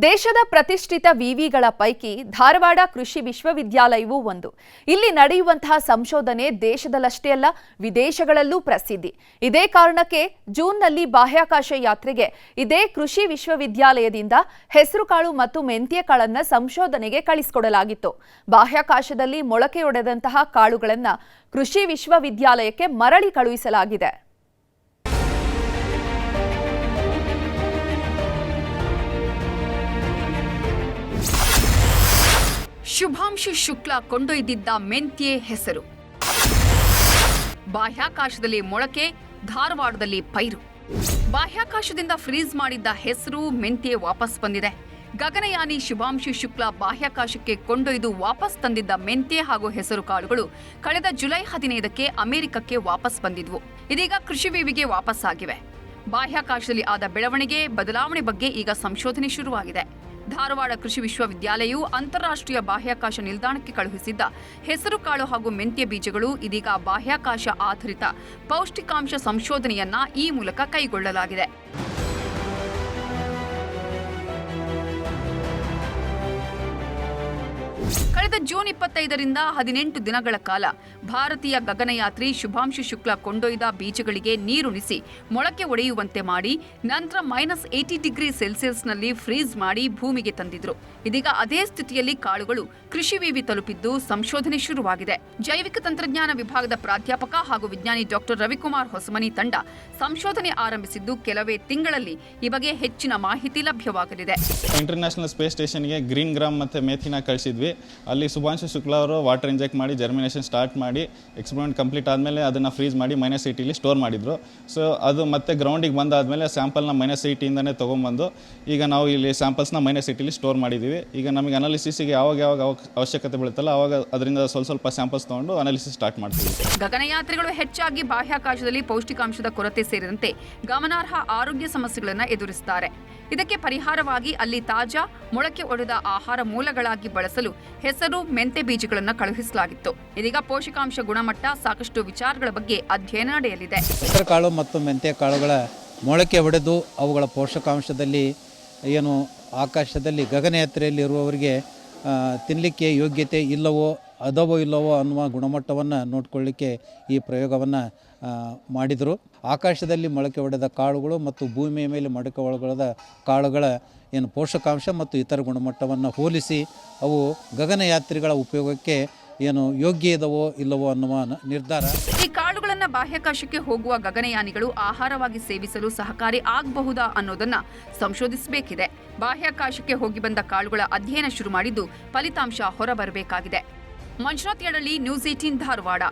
ದೇಶದ ಪ್ರತಿಷ್ಠಿತ ವಿವಿಗಳ ಪೈಕಿ ಧಾರವಾಡ ಕೃಷಿ ವಿಶ್ವವಿದ್ಯಾಲಯವೂ ಒಂದು. ಇಲ್ಲಿ ನಡೆಯುವಂತಹ ಸಂಶೋಧನೆ ದೇಶದಲ್ಲಷ್ಟೇ ಅಲ್ಲ, ವಿದೇಶಗಳಲ್ಲೂ ಪ್ರಸಿದ್ಧಿ. ಇದೇ ಕಾರಣಕ್ಕೆ ಜೂನ್ನಲ್ಲಿ ಬಾಹ್ಯಾಕಾಶ ಯಾತ್ರೆಗೆ ಇದೇ ಕೃಷಿ ವಿಶ್ವವಿದ್ಯಾಲಯದಿಂದ ಹೆಸರುಕಾಳು ಮತ್ತು ಮೆಂತ್ಯಕಾಳನ್ನ ಸಂಶೋಧನೆಗೆ ಕಳಿಸಿಕೊಡಲಾಗಿತ್ತು. ಬಾಹ್ಯಾಕಾಶದಲ್ಲಿ ಮೊಳಕೆಯೊಡೆದಂತಹ ಕಾಳುಗಳನ್ನು ಕೃಷಿ ವಿಶ್ವವಿದ್ಯಾಲಯಕ್ಕೆ ಮರಳಿ ಕಳುಹಿಸಲಾಗಿದೆ. ಶುಭಾಂಶು ಶುಕ್ಲಾ ಕೊಂಡೊಯ್ದಿದ್ದ ಮೆಂತ್ಯೆ ಹೆಸರು. ಬಾಹ್ಯಾಕಾಶದಲ್ಲಿ ಮೊಳಕೆ, ಧಾರವಾಡದಲ್ಲಿ ಪೈರು. ಬಾಹ್ಯಾಕಾಶದಿಂದ ಫ್ರೀಸ್ ಮಾಡಿದ್ದ ಹೆಸರು ಮೆಂತ್ಯೆ ವಾಪಸ್ ಬಂದಿದೆ. ಗಗನಯಾನಿ ಶುಭಾಂಶು ಶುಕ್ಲಾ ಬಾಹ್ಯಾಕಾಶಕ್ಕೆ ಕೊಂಡೊಯ್ದು ವಾಪಸ್ ತಂದಿದ್ದ ಮೆಂತ್ಯೆ ಹಾಗೂ ಹೆಸರು ಕಾಳುಗಳು ಕಳೆದ ಜುಲೈ 15ಕ್ಕೆ ಅಮೆರಿಕಕ್ಕೆ ವಾಪಸ್ ಬಂದಿದ್ವು. ಇದೀಗ ಕೃಷಿ ವಿವಿಗೆ ವಾಪಸ್ ಆಗಿವೆ. ಬಾಹ್ಯಾಕಾಶದಲ್ಲಿ ಆದ ಬೆಳವಣಿಗೆ, ಬದಲಾವಣೆ ಬಗ್ಗೆ ಈಗ ಸಂಶೋಧನೆ ಶುರುವಾಗಿದೆ. ಧಾರವಾಡ ಕೃಷಿ ವಿಶ್ವವಿದ್ಯಾಲಯವು ಅಂತಾರಾಷ್ಟ್ರೀಯ ಬಾಹ್ಯಾಕಾಶ ನಿಲ್ದಾಣಕ್ಕೆ ಕಳುಹಿಸಿದ್ದ ಹೆಸರುಕಾಳು ಹಾಗೂ ಮೆಂತ್ಯ ಬೀಜಗಳು ಇದೀಗ ಬಾಹ್ಯಾಕಾಶ ಆಧಾರಿತ ಪೌಷ್ಟಿಕಾಂಶ ಸಂಶೋಧನೆಯನ್ನ ಈ ಮೂಲಕ ಕೈಗೊಳ್ಳಲಾಗಿದೆ. ಕಳೆದ ಜೂನ್ 25ರಿಂದ 18 ದಿನಗಳ ಕಾಲ ಭಾರತೀಯ ಗಗನಯಾತ್ರಿ ಶುಭಾಂಶು ಶುಕ್ಲಾ ಕೊಂಡೊಯ್ದ ಬೀಜಗಳಿಗೆ ನೀರುಣಿಸಿ ಮೊಳಕೆ ಒಡೆಯುವಂತೆ ಮಾಡಿ ನಂತರ -80 ಡಿಗ್ರಿ ಸೆಲ್ಸಿಯಸ್ನಲ್ಲಿ ಫ್ರೀಸ್ ಮಾಡಿ ಭೂಮಿಗೆ ತಂದಿದ್ರು. ಇದೀಗ ಅದೇ ಸ್ಥಿತಿಯಲ್ಲಿ ಕಾಳುಗಳು ಕೃಷಿ ವಿವಿ ತಲುಪಿದ್ದು ಸಂಶೋಧನೆ ಶುರುವಾಗಿದೆ. ಜೈವಿಕ ತಂತ್ರಜ್ಞಾನ ವಿಭಾಗದ ಪ್ರಾಧ್ಯಾಪಕ ಹಾಗೂ ವಿಜ್ಞಾನಿ ಡಾಕ್ಟರ್ ರವಿಕುಮಾರ್ ಹೊಸಮನಿ ತಂಡ ಸಂಶೋಧನೆ ಆರಂಭಿಸಿದ್ದು ಕೆಲವೇ ತಿಂಗಳಲ್ಲಿ ಈ ಬಗ್ಗೆ ಹೆಚ್ಚಿನ ಮಾಹಿತಿ ಲಭ್ಯವಾಗಲಿದೆ. ಇಂಟರ್ನ್ಯಾಷನಲ್ ಸ್ಪೇಸ್ ಸ್ಟೇಷನ್ಗೆ ಗ್ರೀನ್ ಗ್ರಾಮ್ ಮತ್ತು ಮೇಥಿನ ಕಳಿಸಿದ್ವಿ. ಅಲ್ಲಿ ಶುಭಾಂಶು ಶುಕ್ಲಾ ಅವರು ವಾಟರ್ ಇಂಜೆಕ್ಟ್ ಮಾಡಿ ಜರ್ಮಿನೇಷನ್ ಸ್ಟಾರ್ಟ್ ಮಾಡಿ ಎಕ್ಸ್ಪೆರಿಮೆಂಟ್ ಕಂಪ್ಲೀಟ್ ಆದಮೇಲೆ ಅದನ್ನು ಫ್ರೀಸ್ ಮಾಡಿ -80ಲಿ ಸ್ಟೋರ್ ಮಾಡಿದ್ರು. ಸೊ ಅದು ಮತ್ತೆ ಗ್ರೌಂಡಿಗೆ ಬಂದಾದಮೇಲೆ ಸ್ಯಾಂಪಲ್ನ -80ಇಂದನೇ ತೊಗೊಂಬಂದು ಈಗ ನಾವು ಇಲ್ಲಿ ಸ್ಯಾಂಪಲ್ಸ್ನ -80ಲಿ ಸ್ಟೋರ್ ಮಾಡಿದ್ದೀವಿ. ಈಗ ನಮಗೆ ಅನಾಲಿಸಿಸ್ಗೆ ಯಾವಾಗ ಅವಶ್ಯಕತೆ ಬೀಳುತ್ತಲ್ಲ ಆವಾಗ ಅದರಿಂದ ಸ್ವಲ್ಪ ಸ್ಯಾಂಪಲ್ಸ್ ತೊಗೊಂಡು ಅನಾಲಿಸಿಸ್ ಸ್ಟಾರ್ಟ್ ಮಾಡ್ತೀವಿ. ಗಗನಯಾತ್ರಿಗಳು ಹೆಚ್ಚಾಗಿ ಬಾಹ್ಯಾಕಾಶದಲ್ಲಿ ಪೌಷ್ಟಿಕಾಂಶದ ಕೊರತೆ ಸೇರಿದಂತೆ ಗಮನಾರ್ಹ ಆರೋಗ್ಯ ಸಮಸ್ಯೆಗಳನ್ನು ಎದುರಿಸುತ್ತಾರೆ. ಇದಕ್ಕೆ ಪರಿಹಾರವಾಗಿ ಅಲ್ಲಿ ತಾಜಾ ಮೊಳಕೆ ಒಡೆದ ಆಹಾರ ಮೂಲಗಳಾಗಿ ಬಳಸಲು ಹೆಸರು, ಮೆಂತೆ ಬೀಜಗಳನ್ನು ಕಳುಹಿಸಲಾಗಿತ್ತು. ಇದೀಗ ಪೋಷಕಾಂಶ ಗುಣಮಟ್ಟ, ಸಾಕಷ್ಟು ವಿಚಾರಗಳ ಬಗ್ಗೆ ಅಧ್ಯಯನ ನಡೆಯಲಿದೆ. ಹೆಸರುಕಾಳು ಮತ್ತು ಮೆಂತೆ ಕಾಳುಗಳ ಮೊಳಕೆ ಒಡೆದು ಅವುಗಳ ಪೋಷಕಾಂಶದಲ್ಲಿ ಏನು ಆಕಾಶದಲ್ಲಿ ಗಗನಯಾತ್ರೆಯಲ್ಲಿ ಇರುವವರಿಗೆ ತಿನ್ನಲಿಕ್ಕೆ ಯೋಗ್ಯತೆ ಇಲ್ಲವೋ ಇಲ್ಲವೋ ಅನ್ನುವ ಗುಣಮಟ್ಟವನ್ನು ನೋಡಿಕೊಳ್ಳಿಕ್ಕೆ ಈ ಪ್ರಯೋಗವನ್ನು ಮಾಡಿದರು. ಆಕಾಶದಲ್ಲಿ ಮೊಳಕೆ ಒಡೆದ ಕಾಳುಗಳು ಮತ್ತು ಭೂಮಿಯ ಮೇಲೆ ಮೊಳಕೆ ಒಡೆದ ಕಾಳುಗಳ ಏನು ಪೋಷಕಾಂಶ ಮತ್ತು ಇತರ ಗುಣಮಟ್ಟವನ್ನು ಹೋಲಿಸಿ ಅವು ಗಗನಯಾತ್ರಿಗಳ ಉಪಯೋಗಕ್ಕೆ ಏನು ಯೋಗ್ಯ ಇದವೋ ಇಲ್ಲವೋ ಅನ್ನುವ ನಿರ್ಧಾರ. ಈ ಕಾಳುಗಳನ್ನು ಬಾಹ್ಯಾಕಾಶಕ್ಕೆ ಹೋಗುವ ಗಗನಯಾನಿಗಳು ಆಹಾರವಾಗಿ ಸೇವಿಸಲು ಸಹಕಾರಿ ಆಗಬಹುದಾ ಅನ್ನೋದನ್ನ ಸಂಶೋಧಿಸಬೇಕಿದೆ. ಬಾಹ್ಯಾಕಾಶಕ್ಕೆ ಹೋಗಿ ಬಂದ ಕಾಳುಗಳ ಅಧ್ಯಯನ ಶುರು ಮಾಡಿದ್ದು ಫಲಿತಾಂಶ ಹೊರಬರಬೇಕಾಗಿದೆ. ಮಂಜುನಾಥ್ ಯಡಳ್ಳಿ, ನ್ಯೂಸ್ 18 ಧಾರವಾಡ.